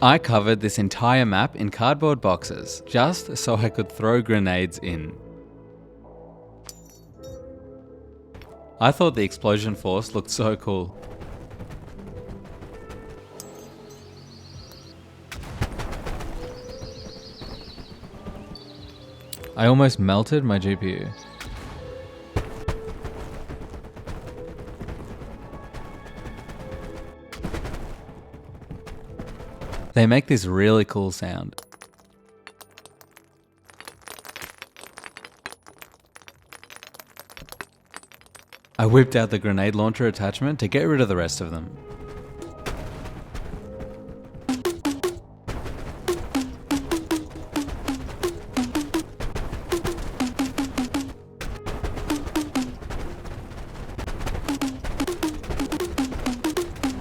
I covered this entire map in cardboard boxes, just so I could throw grenades in. I thought the explosion force looked so cool. I almost melted my GPU. They make this really cool sound. I whipped out the grenade launcher attachment to get rid of the rest of them.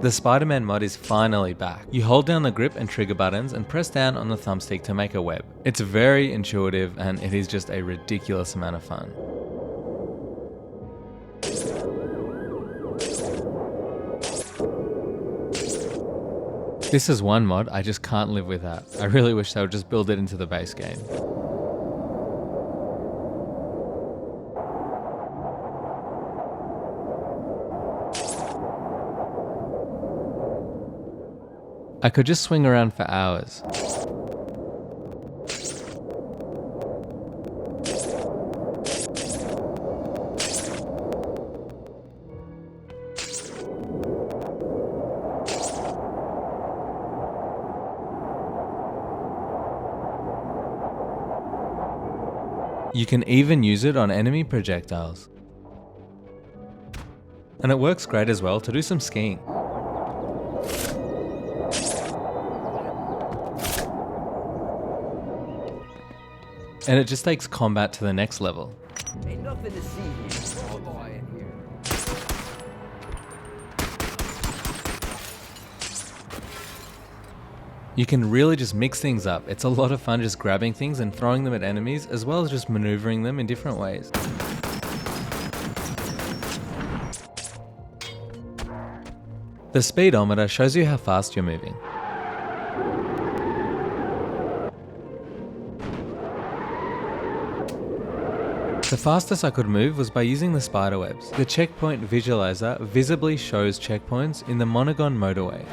The Spiderman mod is finally back. You hold down the grip and trigger buttons and press down on the thumbstick to make a web. It's very intuitive and it is just a ridiculous amount of fun. This is one mod I just can't live without. I really wish they would just build it into the base game. I could just swing around for hours. You can even use it on enemy projectiles. And it works great as well to do some skiing. And it just takes combat to the next level. Ain't nothing to see here. All quiet here. You can really just mix things up. It's a lot of fun just grabbing things and throwing them at enemies, as well as just maneuvering them in different ways. The speedometer shows you how fast you're moving. The fastest I could move was by using the spider webs. The checkpoint visualizer visibly shows checkpoints in the Monogon motorway.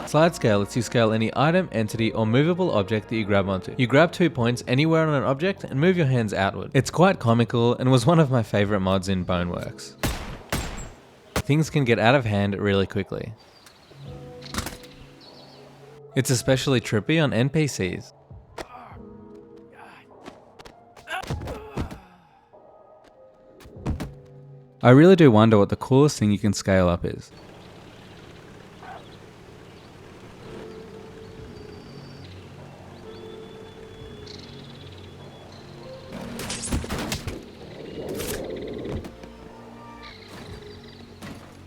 Slide scale lets you scale any item, entity, or movable object that you grab onto. You grab 2 points anywhere on an object and move your hands outward. It's quite comical and was one of my favourite mods in Boneworks. Things can get out of hand really quickly. It's especially trippy on NPCs. I really do wonder what the coolest thing you can scale up is.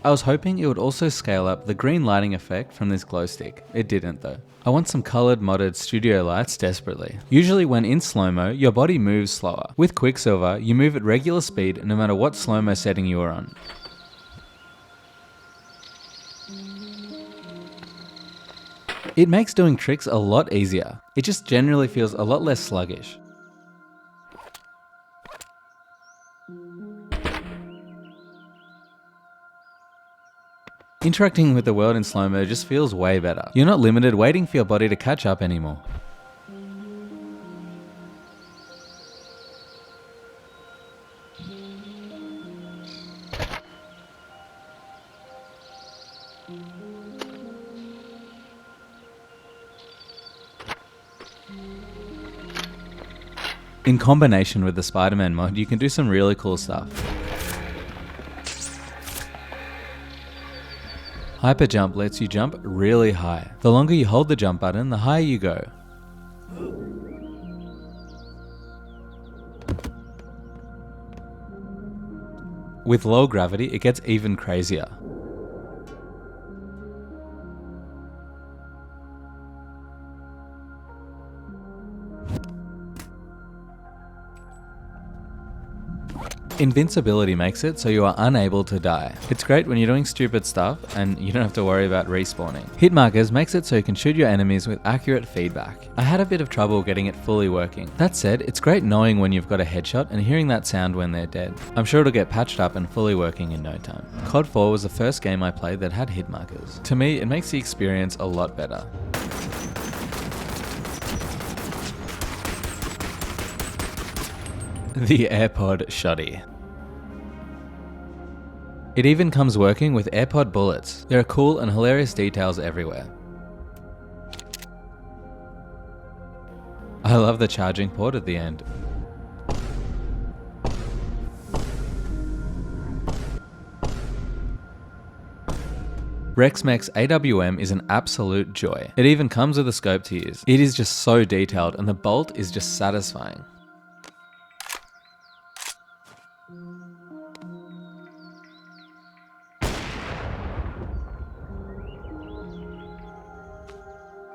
I was hoping it would also scale up the green lighting effect from this glow stick. It didn't though. I want some coloured modded studio lights desperately. Usually when in slow-mo, your body moves slower. With Quicksilver, you move at regular speed no matter what slow-mo setting you are on. It makes doing tricks a lot easier. It just generally feels a lot less sluggish. Interacting with the world in slow-mo just feels way better. You're not limited waiting for your body to catch up anymore. In combination with the Spiderman mod, you can do some really cool stuff. Hyper jump lets you jump really high. The longer you hold the jump button, the higher you go. With low gravity, it gets even crazier. Invincibility makes it so you are unable to die. It's great when you're doing stupid stuff and you don't have to worry about respawning. Hitmarkers makes it so you can shoot your enemies with accurate feedback. I had a bit of trouble getting it fully working. That said, it's great knowing when you've got a headshot and hearing that sound when they're dead. I'm sure it'll get patched up and fully working in no time. COD 4 was the first game I played that had hitmarkers. To me, it makes the experience a lot better. The Airpod Shotty. It even comes working with AirPod bullets. There are cool and hilarious details everywhere. I love the charging port at the end. Rexmech's AWM is an absolute joy. It even comes with a scope to use. It is just so detailed and the bolt is just satisfying.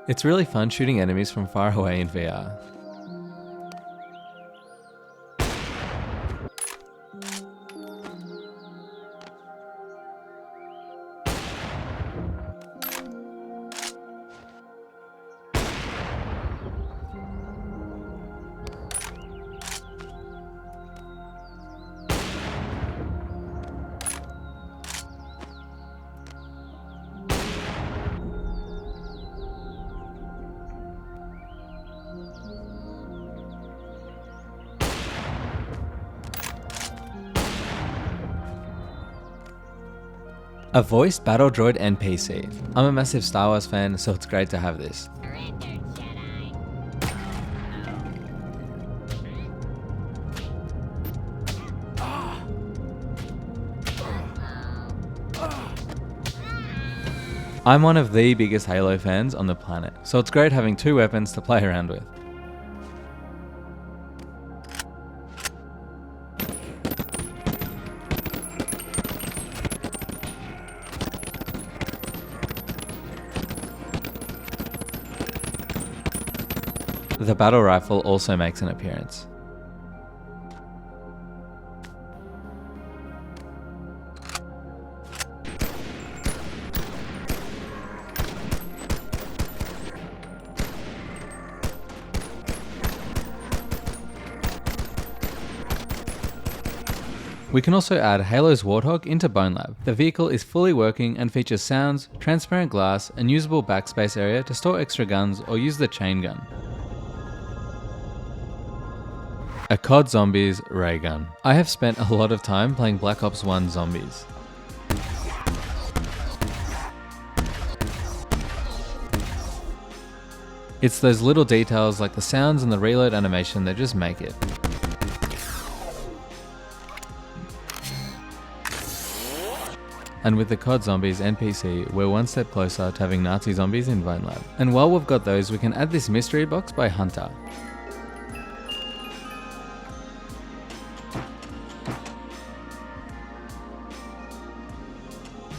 It's really fun shooting enemies from far away in VR. A voiced battle droid NPC. I'm a massive Star Wars fan, so it's great to have this. I'm one of the biggest Halo fans on the planet, so it's great having two weapons to play around with. The battle rifle also makes an appearance. We can also add Halo's Warthog into BoneLab. The vehicle is fully working and features sounds, transparent glass, and usable backspace area to store extra guns or use the chain gun. A COD Zombies Ray gun. I have spent a lot of time playing Black Ops 1 Zombies. It's those little details like the sounds and the reload animation that just make it. And with the COD Zombies NPC, we're one step closer to having Nazi zombies in BoneLab. And while we've got those, we can add this mystery box by Hunter.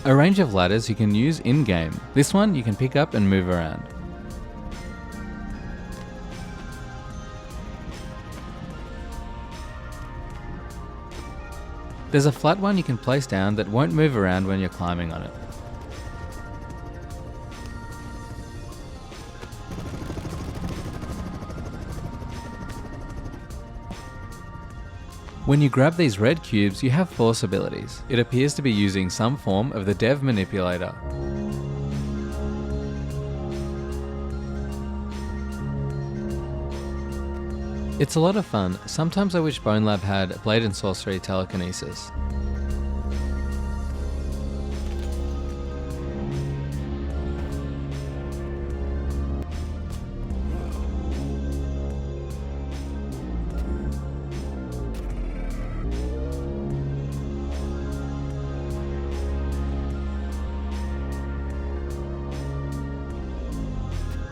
A range of ladders you can use in-game. This one you can pick up and move around. There's a flat one you can place down that won't move around when you're climbing on it. When you grab these red cubes, you have force abilities. It appears to be using some form of the dev manipulator. It's a lot of fun. Sometimes I wish BoneLab had Blade and Sorcery telekinesis.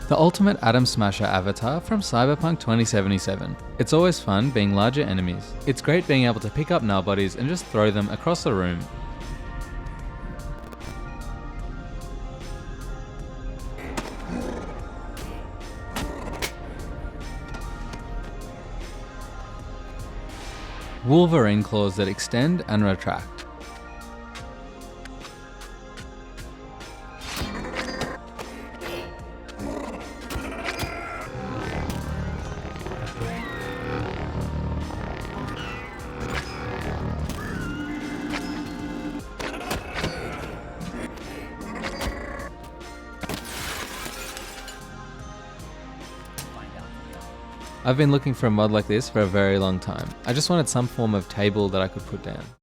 The ultimate Atom Smasher avatar from Cyberpunk 2077. It's always fun being larger enemies. It's great being able to pick up null bodies and just throw them across the room. Wolverine Claws that extend and retract. I've been looking for a mod like this for a very long time. I just wanted some form of table that I could put down.